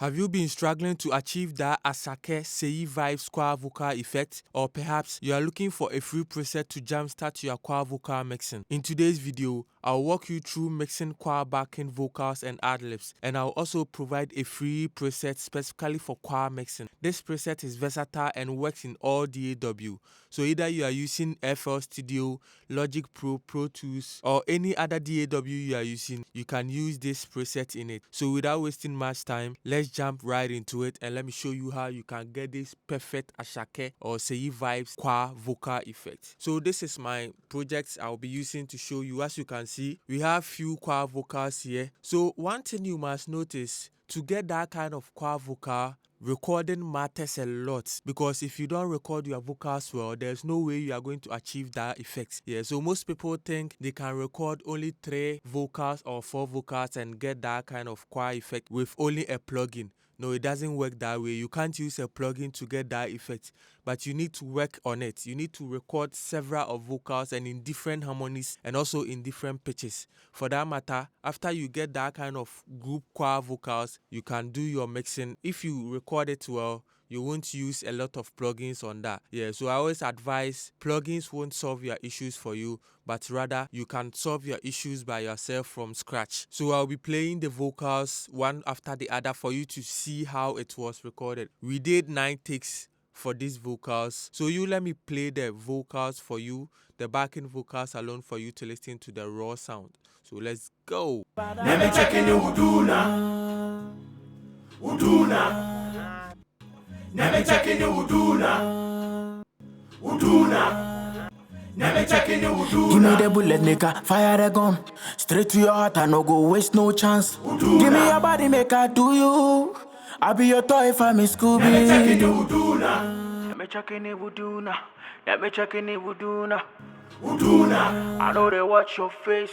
Have you been struggling to achieve that Asake Seyi Vibez choir vocal effect? Or perhaps you are looking for a free preset to jumpstart your choir vocal mixing? In today's video, I'll walk you through mixing choir backing vocals and ad-libs, and I'll also provide a free preset specifically for choir mixing. This preset is versatile and works in all DAW. So either you are using FL Studio, Logic Pro, Pro Tools, or any other DAW you are using, you can use this preset in it. So without wasting much time, let's jump right into it and let me show you how you can get this perfect Asake or Seyi Vibez choir vocal effect. So this is my project I'll be using to show you. As you can see, we have few choir vocals here. So one thing you must notice, to get that kind of choir vocal, recording matters a lot, because if you don't record your vocals well, there's no way you are going to achieve that effect. Yeah, so most people think they can record only 3 vocals or 4 vocals and get that kind of choir effect with only a plugin. No, it doesn't work that way. You can't use a plugin to get that effect, but you need to work on it. You need to record several of vocals and in different harmonies and also in different pitches. For that matter, after you get that kind of group choir vocals, you can do your mixing. If you record it well, you won't use a lot of plugins on that. Yeah, so I always advise plugins won't solve your issues for you, but rather you can solve your issues by yourself from scratch. So I'll be playing the vocals one after the other for you to see how it was recorded. We did 9 takes for these vocals. So you let me play the vocals for you, the backing vocals alone for you to listen to the raw sound. So let's go. Let me check in the Uduna. Let me check in the Uduna. Let me check in the Uduna. Give me the bullet, nigga, fire the gun. Straight to your heart, I no go waste no chance. Give me your body, make I do you. I'll be your toy if I'm in Scooby. Let me check in the Uduna. Let me check in the Uduna. Let me check in the Uduna. I know they watch your face.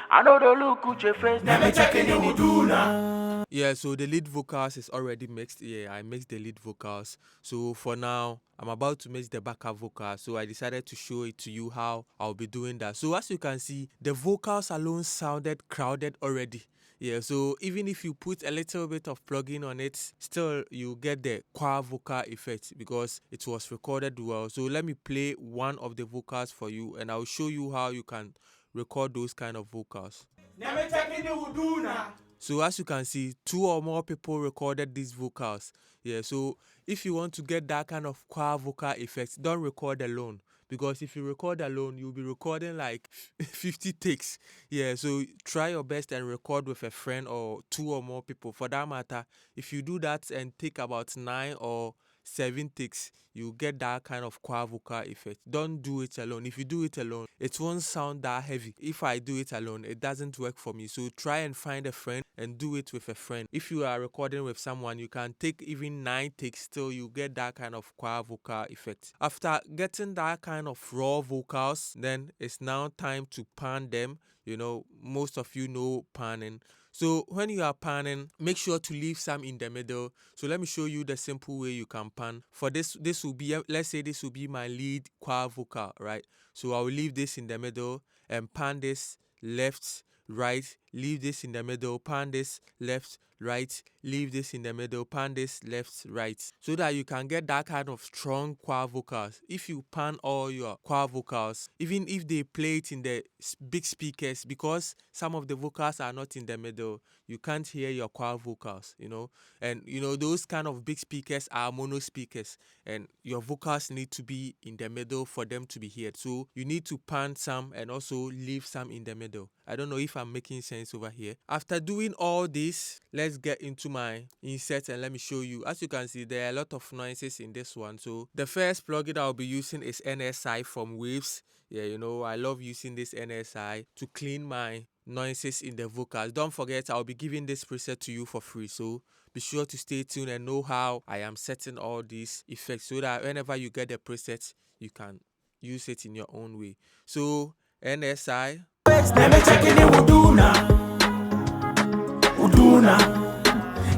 I know they look at your face. Let me check in the Uduna. Yeah, so the lead vocals is already mixed. Yeah, I mixed the lead vocals. So for now, I'm about to mix the backup vocals. So I decided to show it to you how I'll be doing that. So as you can see, the vocals alone sounded crowded already. Yeah, so even if you put a little bit of plugin on it, still you get the choir vocal effect because it was recorded well. So let me play one of the vocals for you and I'll show you how you can record those kind of vocals. Let me check in the Uduna. So as you can see, 2 or more people recorded these vocals. Yeah, so if you want to get that kind of choir vocal effect, don't record alone. Because if you record alone, you'll be recording like 50 takes. Yeah, so try your best and record with a friend or 2 or more people. For that matter, if you do that and take about 9 or 7 takes, you get that kind of choir vocal effect. Don't do it alone. If you do it alone, it won't sound that heavy. If I do it alone, it doesn't work for me. So try and find a friend and do it with a friend. If you are recording with someone, you can take even 9 takes, still you get that kind of choir vocal effect. After getting that kind of raw vocals, then it's now time to pan them. You know, most of you know panning. So when you are panning, make sure to leave some in the middle. So let me show you the simple way you can pan. For this will be, let's say this will be my lead choir vocal, right? So I will leave this in the middle and pan this left, right, leave this in the middle, pan this left, right, leave this in the middle, pan this left, right, so that you can get that kind of strong choir vocals. If you pan all your choir vocals, even if they play it in the big speakers, because some of the vocals are not in the middle, you can't hear your choir vocals, you know. And you know, those kind of big speakers are mono speakers and your vocals need to be in the middle for them to be heard. So you need to pan some and also leave some in the middle. I don't know if I'm making sense over here. After doing all this, let's get into my insert and let me show you. As you can see, there are a lot of noises in this one. So the first plugin I'll be using is NSI from Waves. Yeah, you know, I love using this NSI to clean my noises in the vocals. Don't forget, I'll be giving this preset to you for free. So be sure to stay tuned and know how I am setting all these effects so that whenever you get the preset, you can use it in your own way. So NSI. Let me check in the Uduna.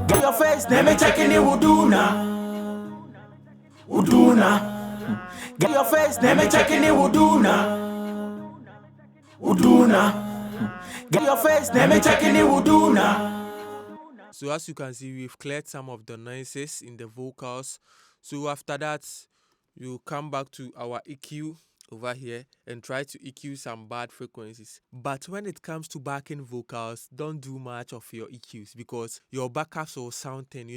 Get your face, let me check in the Uduna. Get your face, let me check in the Uduna. Get your face, let me check in the Uduna. So as you can see, we've cleared some of the noises in the vocals. So after that, you come back to our EQ over here and try to EQ some bad frequencies. But when it comes to backing vocals, don't do much of your EQs because your backups will sound thin.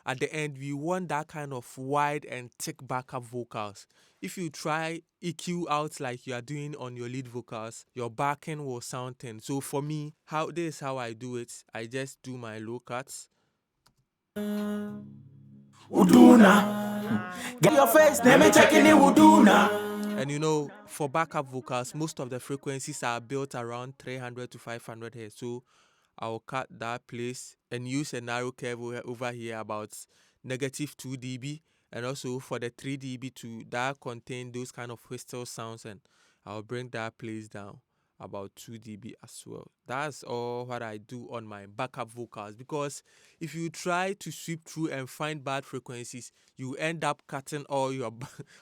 At the end, we want that kind of wide and thick backup vocals. If you try EQ out like you are doing on your lead vocals, your backing will sound thin. So for me, this is how I do it. I just do my low cuts. Uduna. Get your face, let me check in Uduna. And for backup vocals, most of the frequencies are built around 300 to 500 Hz. So I'll cut that place and use a narrow curve over here about -2 dB. And also for the 3 dB that contain those kind of whistle sounds, and I'll bring that place down about 2 dB as well. That's all what I do on my backup vocals, because if you try to sweep through and find bad frequencies, you end up cutting all your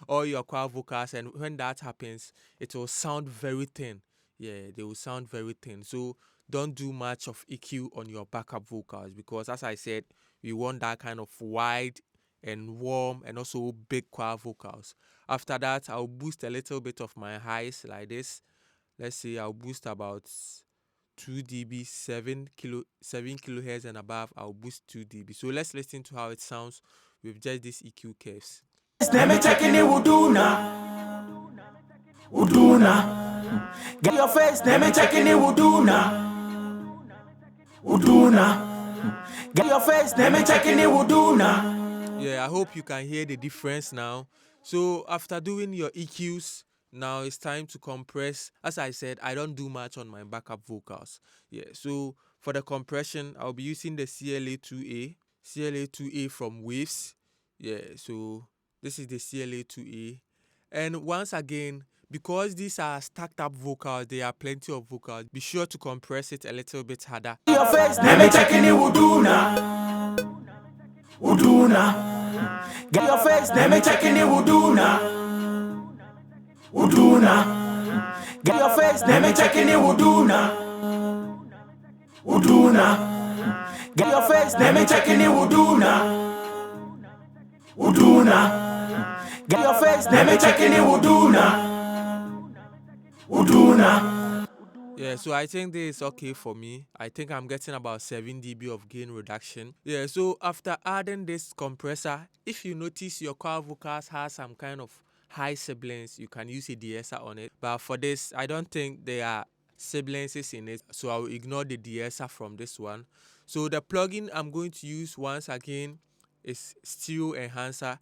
all your choir vocals, and when that happens, it will sound very thin. Yeah, they will sound very thin. So don't do much of EQ on your backup vocals, because as I said, we want that kind of wide and warm and also big choir vocals. After that, I'll boost a little bit of my highs like this. Let's say I'll boost about 2 dB, 7 kilohertz and above. I'll boost 2 dB. So let's listen to how it sounds with just these EQ curves. Let me check in Uduna. Uduna. Get your face, let me check in Uduna. Uduna. Get your face, let me check in Uduna. Yeah, I hope you can hear the difference now. So after doing your EQs, now it's time to compress. As I said, I don't do much on my backup vocals. Yeah, so for the compression, I'll be using the CLA2A from Waves. Yeah, so this is the CLA2A. And once again, because these are stacked up vocals, there are plenty of vocals, be sure to compress it a little bit harder. Your face, let me check in Uduna. Uduna. Get your face, let me check in Uduna. Uduna. Get your face, let me check in Uduna. Uduna. Get your face, let me check in Uduna. Uduna. Get your face, let me check in Uduna. Uduna. Yeah, so I think this is okay for me. I think I'm getting about 7 dB of gain reduction. Yeah, so after adding this compressor, if you notice your choir vocals has some kind of high sibilance, you can use a de-esser on it. But for this, I don't think there are sibilances in it, so I'll ignore the de-esser from this one. So the plugin I'm going to use once again is Stereo Enhancer,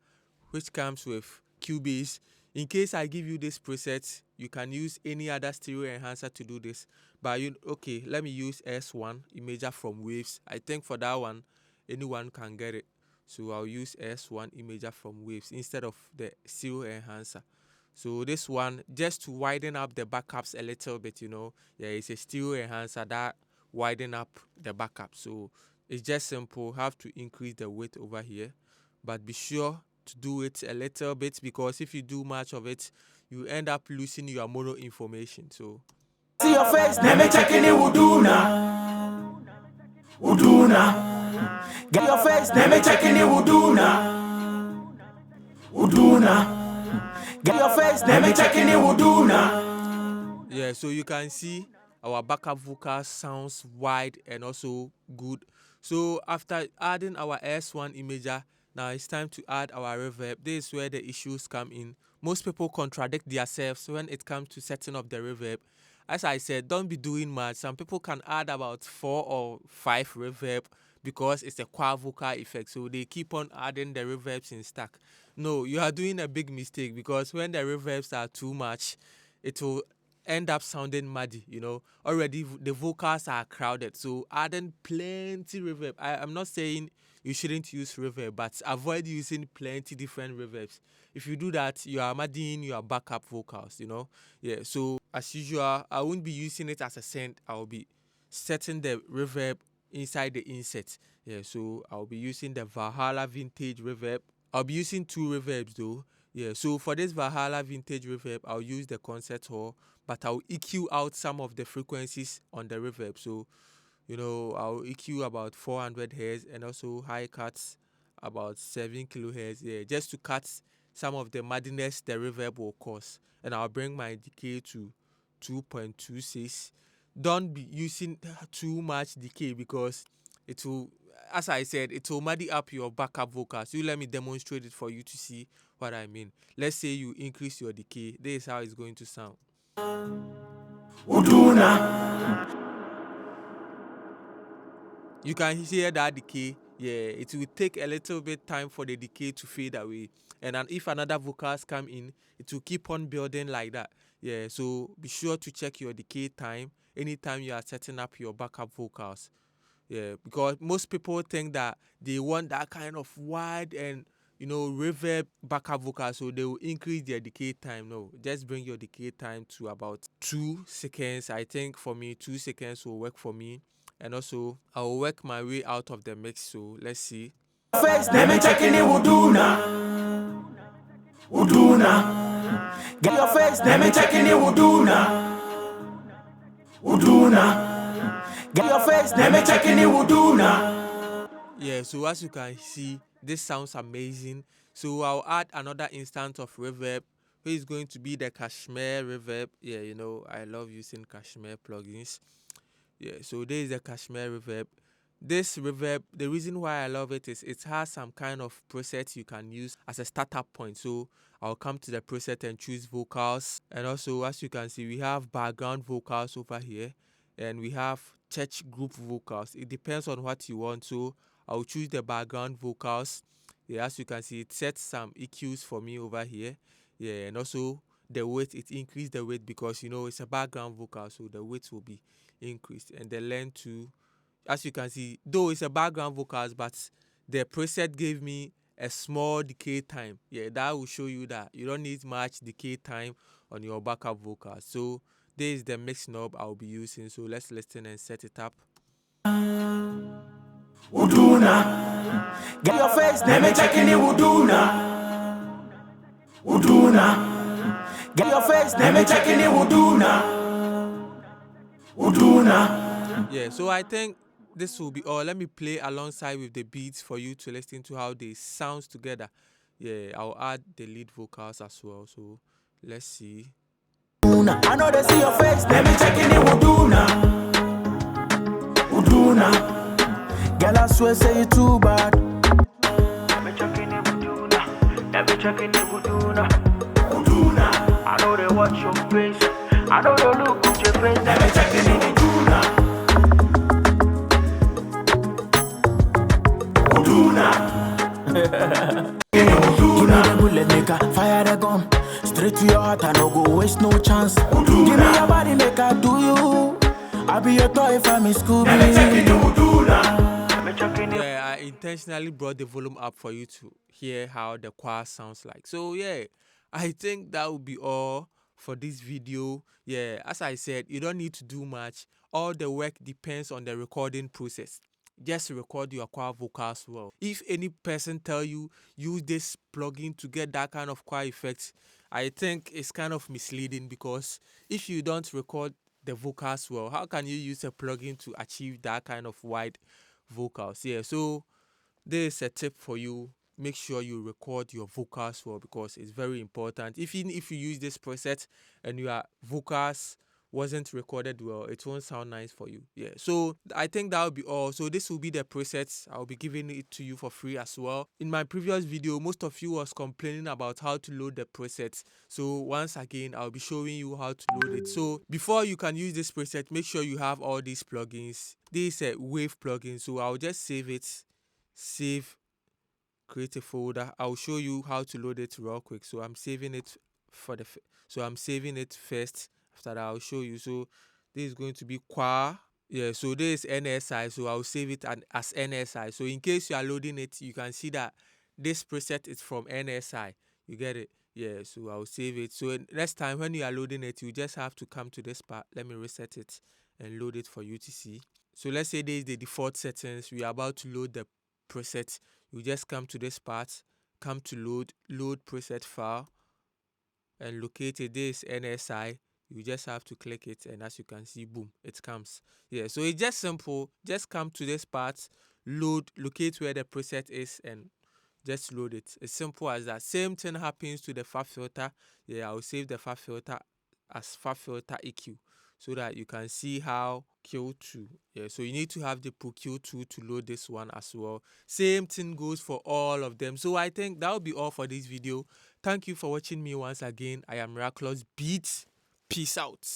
which comes with Cubase. In case I give you this preset, you can use any other stereo enhancer to do this. But okay, let me use S1 Imager from Waves. I think for that one, anyone can get it. So I'll use S1 Imager from Waves instead of the stereo enhancer. So this one, just to widen up the backups a little bit, yeah, it's a stereo enhancer that widen up the backup. So it's just simple. Have to increase the width over here, but be sure to do it a little bit, because if you do much of it, you end up losing your mono information. So see your face, let me check in Uduna. Uduna. Get your face, let me check in Uduna. Uduna. Get your face, let me check in Uduna. Yeah, so you can see our backup vocal sounds wide and also good. So after adding our S1 imager, now it's time to add our reverb. This is where the issues come in. Most people contradict themselves when it comes to setting up the reverb. As I said, don't be doing much. Some people can add about 4 or 5 reverb because it's a choir vocal effect. So they keep on adding the reverbs in stack. No, you are doing a big mistake, because when the reverbs are too much, it will end up sounding muddy. Already the vocals are crowded, so adding plenty reverb. I'm not saying you shouldn't use reverb, but avoid using plenty different reverbs. If you do that, you are muddying your backup vocals. Yeah, so as usual, I won't be using it as a send. I'll be setting the reverb inside the inset. Yeah, so I'll be using the Valhalla Vintage reverb. I'll be using 2 reverbs though. Yeah, so for this Valhalla Vintage reverb, I'll use the concert hall, but I'll EQ out some of the frequencies on the reverb. So I'll EQ about 400 hertz, and also high cuts about 7 kilohertz. Yeah, just to cut some of the madness the reverb will cause. And I'll bring my decay to 2.26. Don't be using too much decay, because it will, as I said, it will muddy up your backup vocals. You let me demonstrate it for you to see what I mean. Let's say you increase your decay. This is how it's going to sound. Uduna. You can hear that decay. Yeah, it will take a little bit time for the decay to fade away. And then if another vocals come in, it will keep on building like that. Yeah, so be sure to check your decay time anytime you are setting up your backup vocals. Yeah, because most people think that they want that kind of wide and reverb backup vocal, so they will increase their decay time. No, just bring your decay time to about 2 seconds. I think for me 2 seconds will work for me, and also I will work my way out of the mix. So let's see. Face, let me check in the Uduna. Uduna. Get your face, let me check in the Uduna. Uduna. Get your face, let me check in the Uduna. Yeah, so as you can see, this sounds amazing. So I'll add another instance of reverb, which is going to be the Cashmere reverb. Yeah, I love using Cashmere plugins. Yeah, so there is the Cashmere reverb. This reverb, the reason why I love it is it has some kind of preset you can use as a startup point. So I'll come to the preset and choose vocals. And also, as you can see, we have background vocals over here, and we have church group vocals. It depends on what you want. So I'll choose the background vocals. Yeah, as you can see, it sets some EQs for me over here. Yeah, and also the weight, it increased the weight because it's a background vocal, so the weight will be increased. And the length too, as you can see, though it's a background vocals, but the preset gave me a small decay time. Yeah, that will show you that you don't need much decay time on your backup vocals. So this is the mix knob I'll be using. So let's listen and set it up. Uduna. Get your face, let me check in the Uduna. Uduna. Get your face, let me check in the Uduna. Uduna. Yeah, so I think this will be all. Let me play alongside with the beats for you to listen to how they sounds together. Yeah, I'll add the lead vocals as well. So let's see. I know they see your face, let me check in the Uduna. Uduna. Girl, I swear, say you too bad. Let me check in the Uduna. Let me check in the Uduna. Uduna. I know they watch your face. I know they look at your face. Let me check in the Uduna. Uduna. Give me the bullet maker, fire the gun. Straight to your heart, I no go waste no chance. Give me your body, make I do you. I be your toy if I'm in school. Let me check in the Uduna. Let me check in the Yeah, I intentionally brought the volume up for you to hear how the choir sounds like. So yeah, I think that will be all for this video. Yeah, as I said, you don't need to do much. All the work depends on the recording process. Just record your choir vocals well. If any person tell you use this plugin to get that kind of choir effect, I think it's kind of misleading, because if you don't record the vocals well, how can you use a plugin to achieve that kind of wide vocals? Yeah, so there's a tip for you. Make sure you record your vocals well, because it's very important. Even if you use this preset and your vocals wasn't recorded well, it won't sound nice for you. Yeah, so I think that will be all. So this will be the presets. I'll be giving it to you for free as well. In my previous video, most of you was complaining about how to load the presets. So once again, I'll be showing you how to load it. So before you can use this preset, make sure you have all these plugins. This is a wave plugin, so I'll just save it. Save, create a folder. I'll show you how to load it real quick. So I'm saving it first. After that, I'll show you. So this is going to be choir. Yeah, so this is NSI, so I'll save it as NSI. So in case you are loading it, you can see that this preset is from NSI. You get it? Yeah, so I'll save it. So next time when you are loading it, you just have to come to this part. Let me reset it and load it for you to see. So let's say this is the default settings. We are about to load the preset. You just come to this part, come to load preset file, and locate it. This NSI. You just have to click it, and as you can see, boom, it comes. Yeah, so it's just simple. Just come to this part, locate where the preset is, and just load it. It's simple as that. Same thing happens to the far filter. Yeah, I'll save the far filter as far filter EQ so that you can see how Q2. Yeah, so you need to have the Pro Q2 to load this one as well. Same thing goes for all of them. So I think that will be all for this video. Thank you for watching me once again. I am Mirakilouz Beatz. Peace out.